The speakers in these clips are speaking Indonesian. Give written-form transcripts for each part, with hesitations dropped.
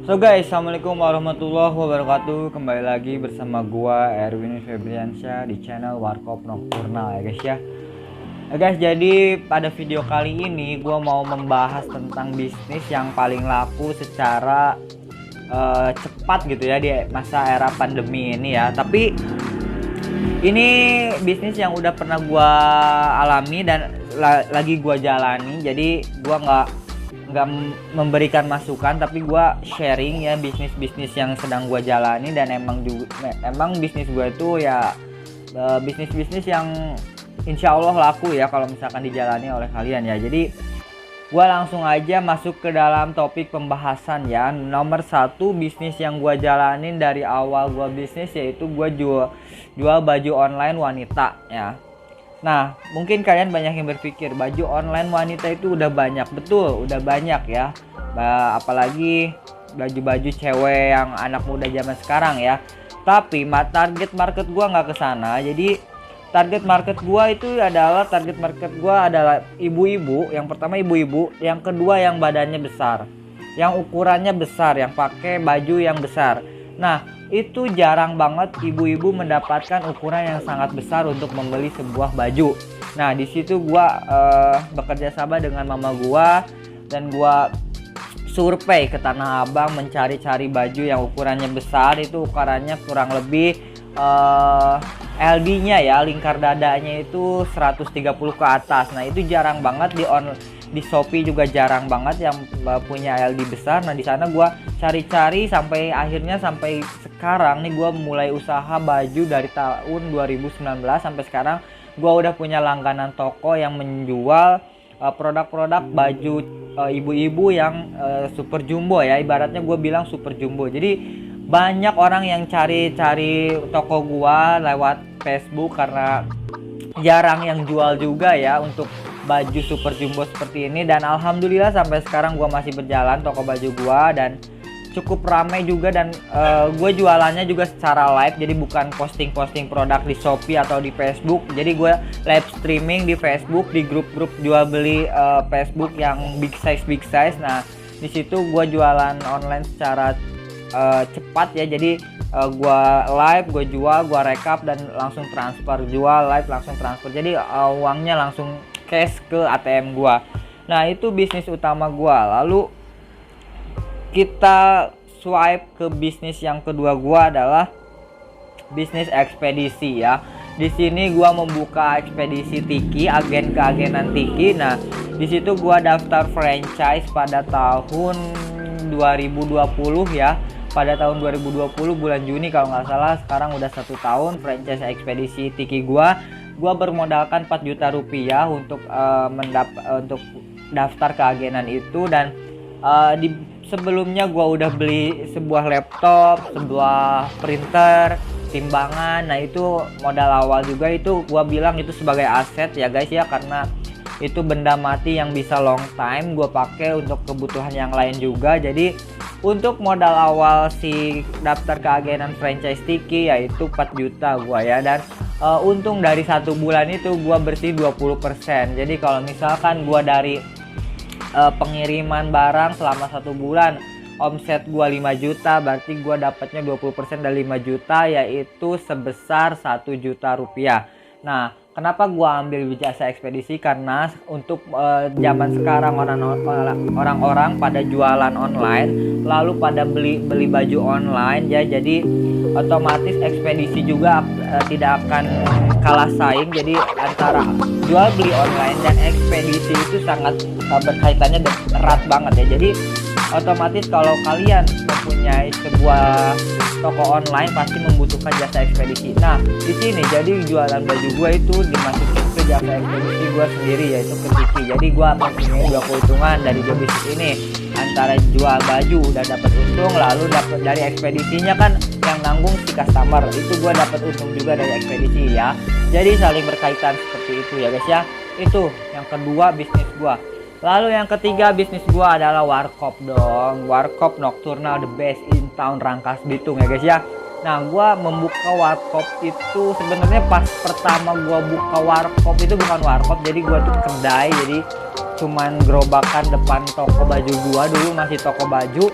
So guys, assalamualaikum warahmatullahi wabarakatuh. Kembali lagi bersama gua Erwin Febriansyah di channel Warkop Nocturnal ya guys ya. Guys, jadi pada video kali ini gua mau membahas tentang bisnis yang paling laku secara cepat gitu ya di masa era pandemi ini ya. Tapi ini bisnis yang udah pernah gua alami dan lagi gua jalani. Jadi gua nggak memberikan masukan, tapi gue sharing ya bisnis-bisnis yang sedang gue jalani. Dan emang bisnis gue itu ya bisnis-bisnis yang insya Allah laku ya kalau misalkan dijalani oleh kalian ya. Jadi gue langsung aja masuk ke dalam topik pembahasan ya. Nomor satu bisnis yang gue jalanin dari awal gue bisnis yaitu gue jual baju online wanita ya. Nah, mungkin kalian banyak yang berpikir baju online wanita itu udah banyak. Betul, udah banyak ya. Apalagi baju-baju cewek yang anak muda zaman sekarang ya. Tapi target market gua nggak ke sana. Jadi target market gua adalah ibu-ibu. Yang pertama ibu-ibu, yang kedua yang badannya besar, yang ukurannya besar, yang pakai baju yang besar. Nah, itu jarang banget ibu-ibu mendapatkan ukuran yang sangat besar untuk membeli sebuah baju. Nah, di situ gua bekerja sama dengan mama gua dan gua survei ke Tanah Abang mencari-cari baju yang ukurannya besar. Itu ukurannya kurang lebih LD-nya ya, lingkar dadanya itu 130 ke atas. Nah, itu jarang banget di Shopee juga jarang banget yang punya LD besar. Nah, di sana gua cari-cari sampai sekarang nih gua mulai usaha baju dari tahun 2019 sampai sekarang. Gua udah punya langganan toko yang menjual produk-produk baju ibu-ibu yang super jumbo ya. Ibaratnya gue bilang super jumbo. Jadi banyak orang yang cari-cari toko gua lewat Facebook karena jarang yang jual juga ya untuk baju super jumbo seperti ini. Dan alhamdulillah sampai sekarang gua masih berjalan toko baju gua dan cukup ramai juga. Dan gue jualannya juga secara live, jadi bukan posting produk di Shopee atau di Facebook. Jadi gue live streaming di Facebook, di grup-grup jual beli Facebook yang big size. Nah, di situ gue jualan online secara cepat ya. Jadi gue live, gue jual, gue rekap dan langsung transfer. Jual live langsung transfer. Jadi uangnya langsung cash ke ATM gua. Nah, itu bisnis utama gua. Lalu kita swipe ke bisnis yang kedua gua adalah bisnis ekspedisi ya. Di sini gua membuka ekspedisi Tiki, agen-keagenan Tiki. Nah, di situ gua daftar franchise pada tahun 2020 ya. Pada tahun 2020 bulan Juni kalau nggak salah. Sekarang udah 1 tahun franchise ekspedisi Tiki gua bermodalkan 4 juta rupiah untuk daftar keagenan itu. Dan sebelumnya gue udah beli sebuah laptop, sebuah printer, timbangan. Nah, itu modal awal juga. Itu gue bilang itu sebagai aset ya guys ya, karena itu benda mati yang bisa long time gue pakai untuk kebutuhan yang lain juga. Jadi untuk modal awal si daftar keagenan franchise Tiki yaitu 4 juta gue ya. Dan untung dari 1 bulan itu gua bersih 20%. Jadi kalau misalkan gua dari pengiriman barang selama 1 bulan omset gua 5 juta, berarti gua dapatnya 20% dari 5 juta yaitu sebesar 1 juta rupiah. Nah, kenapa gua ambil jasa ekspedisi? Karena untuk zaman sekarang orang-orang pada jualan online, lalu pada beli baju online ya. Jadi otomatis ekspedisi juga tidak akan kalah saing. Jadi antara jual beli online dan ekspedisi itu sangat berkaitannya erat banget ya. Jadi otomatis kalau kalian mempunyai sebuah toko online pasti membutuhkan jasa ekspedisi. Nah, di sini jadi jualan baju gue itu dimasukin ke jasa ekspedisi gue sendiri yaitu ke Tiki. Jadi gue mempunyai 2 keuntungan dari bisnis ini. Antara jual baju udah dapat untung, lalu dapat dari ekspedisinya kan yang nanggung si customer. Itu gue dapat untung juga dari ekspedisi ya. Jadi saling berkaitan seperti itu ya guys ya. Itu yang kedua bisnis gue. Lalu yang ketiga bisnis gua adalah Warkop dong. Warkop Nocturnal, the best in town Rangkas Bitung ya guys ya. Nah, gua membuka Warkop itu sebenarnya pas pertama gua buka Warkop itu bukan Warkop, jadi gua tuh kedai. Jadi cuman gerobakan depan toko baju gua, dulu masih toko baju.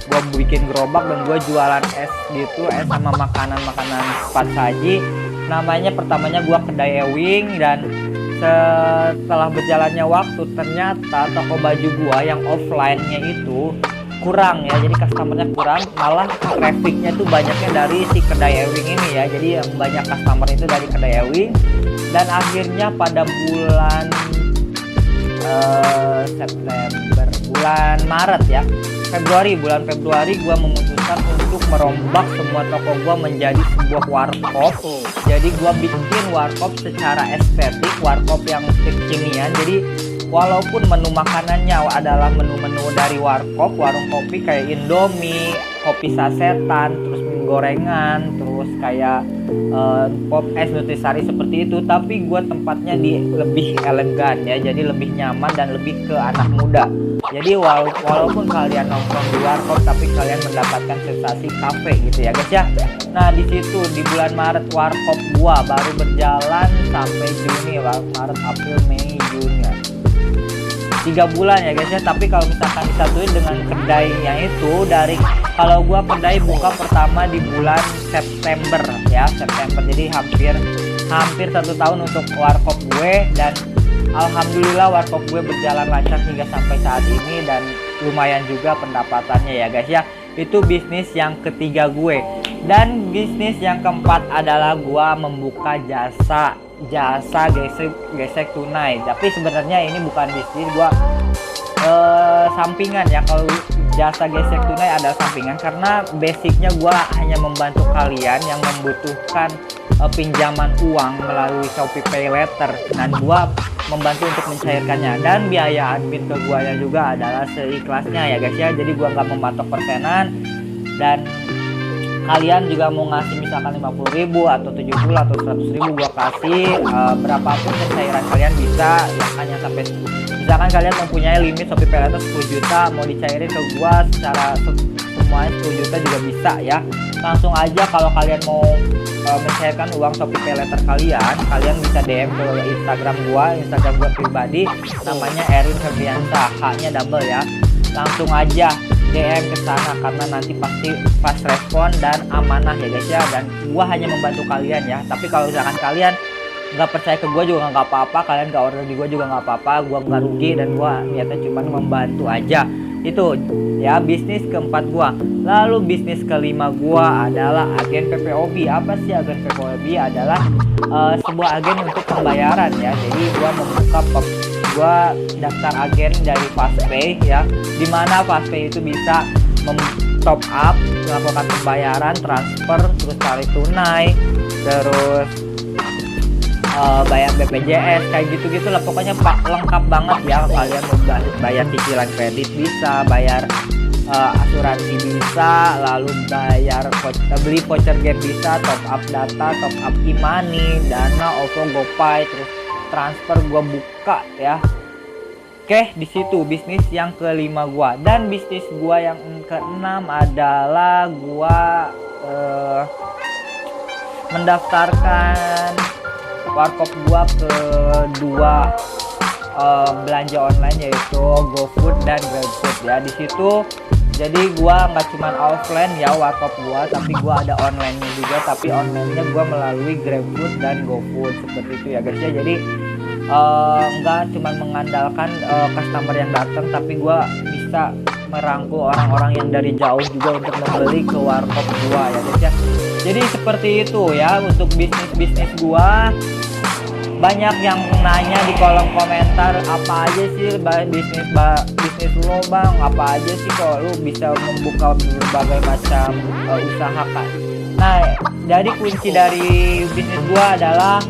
Gua bikin gerobak dan gua jualan es gitu, es sama makanan-makanan cepat saji. Namanya pertamanya gua kedai Ewing, dan setelah berjalannya waktu ternyata toko baju gua yang offline-nya itu kurang ya, jadi customernya kurang, malah trafficnya tuh banyaknya dari si kedai Ewing ini ya. Jadi yang banyak customer itu dari kedai Ewing, dan akhirnya pada bulan September, bulan Maret ya, bulan Februari gua memutuskan untuk merombak semua toko gua menjadi sebuah warkop. Jadi gua bikin warkop secara estetik, warkop yang kekinian. Jadi walaupun menu makanannya adalah menu-menu dari warkop, warung kopi kayak Indomie, kopi sasetan, terus mie gorengan, terus kayak pop es, nutrisari seperti itu, tapi gue tempatnya di lebih elegan ya, jadi lebih nyaman dan lebih ke anak muda. Jadi walaupun kalian nongkrong di warkop, tapi kalian mendapatkan sensasi kafe gitu ya guys ya. Nah di situ di bulan Maret warkop gua baru berjalan sampai Juni, Maret, April, Mei, Juni ya. 3 bulan ya guys ya. Tapi kalau misalkan disatuin dengan kedainya itu, dari kalau gua kedai buka pertama di bulan September ya, September, jadi hampir 1 tahun untuk warkop gue, dan alhamdulillah warkop gue berjalan lancar hingga sampai saat ini, dan lumayan juga pendapatannya ya guys ya. Itu bisnis yang ketiga gue. Dan bisnis yang keempat adalah gua membuka jasa gesek tunai. Tapi sebenarnya ini bukan bisnis gua, sampingan ya. Kalau jasa gesek tunai adalah sampingan, karena basicnya gua hanya membantu kalian yang membutuhkan pinjaman uang melalui Shopee Pay Later, dan gua membantu untuk mencairkannya, dan biaya admin ke gua ya juga adalah seikhlasnya ya guys ya. Jadi gua nggak mematok persenan, dan kalian juga mau ngasih misalkan 50.000 atau 70 atau 100.000, gua kasih berapapun pencairan kalian bisa ya, hanya sampai misalkan kalian mempunyai limit Shopee Pay Later 10 juta, mau dicairin ke gua secara semuanya 10 juta juga bisa ya. Langsung aja kalau kalian mau mencairkan uang Shopee Pay Later kalian bisa DM ke Instagram gua pribadi, namanya Erwin Febriansyah, H-nya double ya. Langsung aja DM ke sana, karena nanti pasti fast respon dan amanah ya guys ya. Dan gua hanya membantu kalian ya. Tapi kalau misalkan kalian nggak percaya ke gua juga nggak apa-apa, kalian nggak order di gua juga nggak apa-apa, gua nggak rugi, dan gua niatnya cuma membantu aja. Itu ya bisnis keempat gua. Lalu bisnis kelima gua adalah agen PPOB. Apa sih agen PPOB? Adalah sebuah agen untuk pembayaran ya. Jadi gua daftar agen dari Fastpay ya, dimana Fastpay itu bisa top up, melakukan pembayaran, transfer, terus tarik tunai, terus bayar BPJS kayak gitu-gitu lah. Pokoknya lengkap banget ya. Kalian mau bayar cicilan kredit bisa, bayar asuransi bisa, lalu bayar beli voucher game bisa, top up data, top up e-money, Dana, OVO, GoPay, terus transfer gua buka ya. Oke, di situ bisnis yang kelima gua. Dan bisnis gua yang keenam adalah gua mendaftarkan warkop gua ke 2 belanja online, yaitu GoFood dan GrabFood ya. Di situ jadi gua nggak cuman offline ya warkop gua, tapi gua ada online-nya juga, tapi online-nya gua melalui GrabFood dan GoFood seperti itu ya guys ya. Jadi nggak cuman mengandalkan customer yang datang, tapi gua bisa merangkul orang-orang yang dari jauh juga untuk membeli ke warkop gua ya guys ya. Jadi seperti itu ya untuk bisnis gua. Banyak yang nanya di kolom komentar, apa aja sih bisnis lo bang, apa aja sih kok lu bisa membuka berbagai macam usaha kan. Nah jadi kunci dari bisnis gua adalah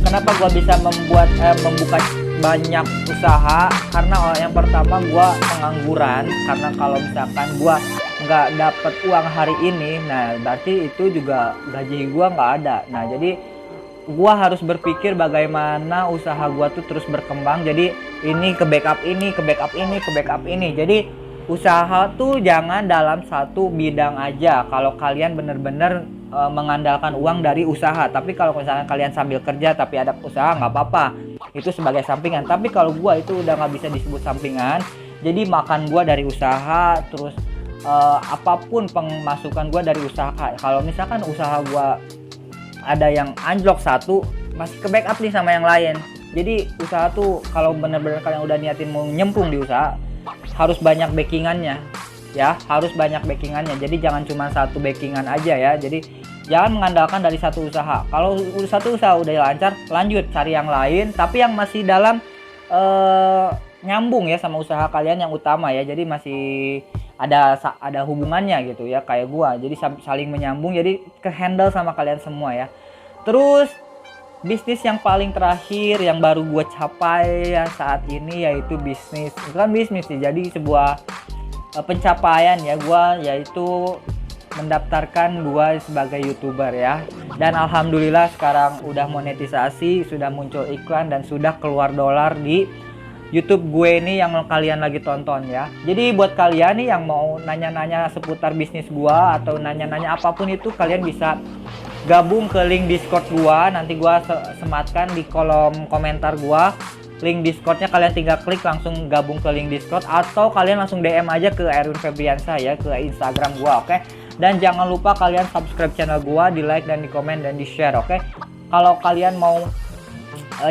kenapa gua bisa membuka banyak usaha, karena yang pertama gua pengangguran, karena kalau misalkan gua nggak dapet uang hari ini, nah berarti itu juga gaji gua nggak ada. Nah jadi gua harus berpikir bagaimana usaha gua tuh terus berkembang. Jadi ini ke backup ini, ke backup ini, ke backup ini. Jadi usaha tuh jangan dalam satu bidang aja. Kalau kalian bener-bener mengandalkan uang dari usaha, tapi kalau misalnya kalian sambil kerja tapi ada usaha nggak apa-apa, itu sebagai sampingan. Tapi kalau gua itu udah nggak bisa disebut sampingan. Jadi makan gua dari usaha, terus apapun pemasukan gue dari usaha. Kalau misalkan usaha gue ada yang anjlok satu, masih ke backup nih sama yang lain. Jadi usaha tuh kalau bener-bener kalian udah niatin mau nyemplung di usaha, harus banyak backingannya ya, harus banyak backingannya. Jadi jangan cuma satu backingan aja ya. Jadi jangan mengandalkan dari satu usaha. Kalau satu usaha udah lancar, lanjut cari yang lain tapi yang masih dalam nyambung ya sama usaha kalian yang utama ya. Jadi masih ada hubungannya gitu ya, kayak gua. Jadi saling menyambung, jadi ke handle sama kalian semua ya. Terus bisnis yang paling terakhir yang baru gue capai ya saat ini yaitu bisnis, bukan bisnis sih, jadi sebuah pencapaian ya gue, yaitu mendaftarkan gue sebagai YouTuber ya. Dan alhamdulillah sekarang udah monetisasi, sudah muncul iklan dan sudah keluar dolar di YouTube gue ini yang kalian lagi tonton ya. Jadi buat kalian nih yang mau nanya-nanya seputar bisnis gue atau nanya-nanya apapun itu, kalian bisa gabung ke link Discord gua, nanti gua sematkan di kolom komentar gua. Link Discordnya kalian tinggal klik langsung gabung ke link Discord, atau kalian langsung DM aja ke Erwin Febriansyah ya, ke Instagram gua, oke? Dan jangan lupa kalian subscribe channel gua, di like dan di komen dan di share, oke? Kalau kalian mau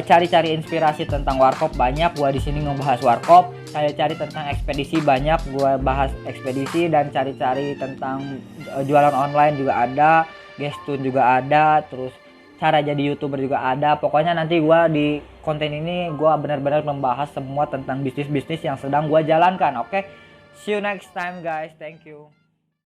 cari-cari inspirasi tentang warkop, banyak gua di sini ngebahas warkop. Saya cari tentang ekspedisi, banyak gua bahas ekspedisi, dan cari-cari tentang jualan online juga ada. Gestun juga ada, terus cara jadi YouTuber juga ada. Pokoknya nanti gua di konten ini gua benar-benar membahas semua tentang bisnis-bisnis yang sedang gua jalankan. Oke? See you next time guys. Thank you.